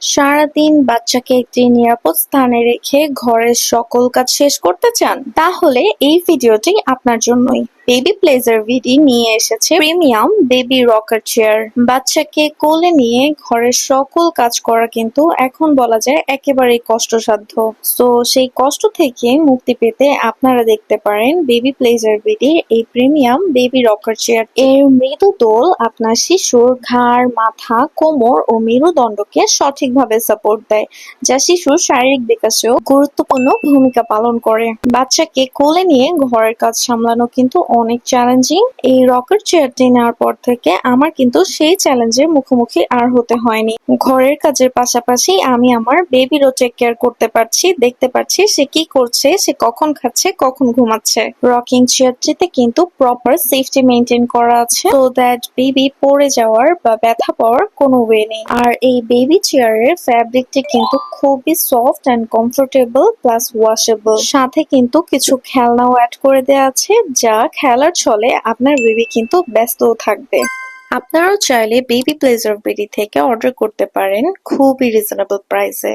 সারাদিন বাচ্চাকে একটি নিরাপদ স্থানে রেখে ঘরের সকল কাজ শেষ করতে চান? তাহলে এই ভিডিওটি আপনার জন্যই। বেবি প্লেজার ভিডি নিয়ে এসেছে প্রিমিয়াম বেবি রকার চেয়ার। বাচ্চাকে কোলে নিয়ে ঘরের সকল কাজ করা কিন্তু এখন বলা যায় একেবারেই কষ্টসাধ্য। সো সেই কষ্ট থেকে মুক্তি পেতে আপনারা দেখতে পারেন বেবি প্লেজার ভিডির এই প্রিমিয়াম বেবি রকার চেয়ার। এর মৃদু দোল আপনার শিশুর ঘাড়, মাথা, কোমর ও মেরুদণ্ডকে সঠিকভাবে সাপোর্ট দেয়, যা শিশুর শারীরিক বিকাশেও গুরুত্বপূর্ণ ভূমিকা পালন করে। বাচ্চাকে কোলে নিয়ে ঘরের কাজ সামলানো কিন্তু অনেক চ্যালেঞ্জিং। এই রকার চেয়ারটি নেওয়ার পর থেকে আমার কিন্তু সেই চ্যালেঞ্জের মুখোমুখি আর হতে হয়নি। ঘরের কাজের পাশাপাশি আমি আমার বেবিরও টেক কেয়ার করতে পারছি, দেখতে পাচ্ছি সে কি করছে, সে কখন খাচ্ছে, কখন ঘুমাচ্ছে। রকিং চেয়ারটিতে কিন্তু প্রপার সেফটি মেনটেন করা আছে, সো দ্যাট বেবি পড়ে যাওয়ার বা ব্যথা পাওয়ার কোনো ওয়ে নেই। আর এই বেবি চেয়ারের ফ্যাব্রিকটি কিন্তু খুবই soft and comfortable plus washable. সাথে কিন্তু কিছু খেলনাও অ্যাড করে দেওয়া আছে, যা খেলার ছলে আপনার বেবি কিন্তু ব্যস্তও থাকবে। আপনারাও চাইলে বেবি প্লেজার বেবি থেকে অর্ডার করতে পারেন খুবই রিজনেবল প্রাইসে।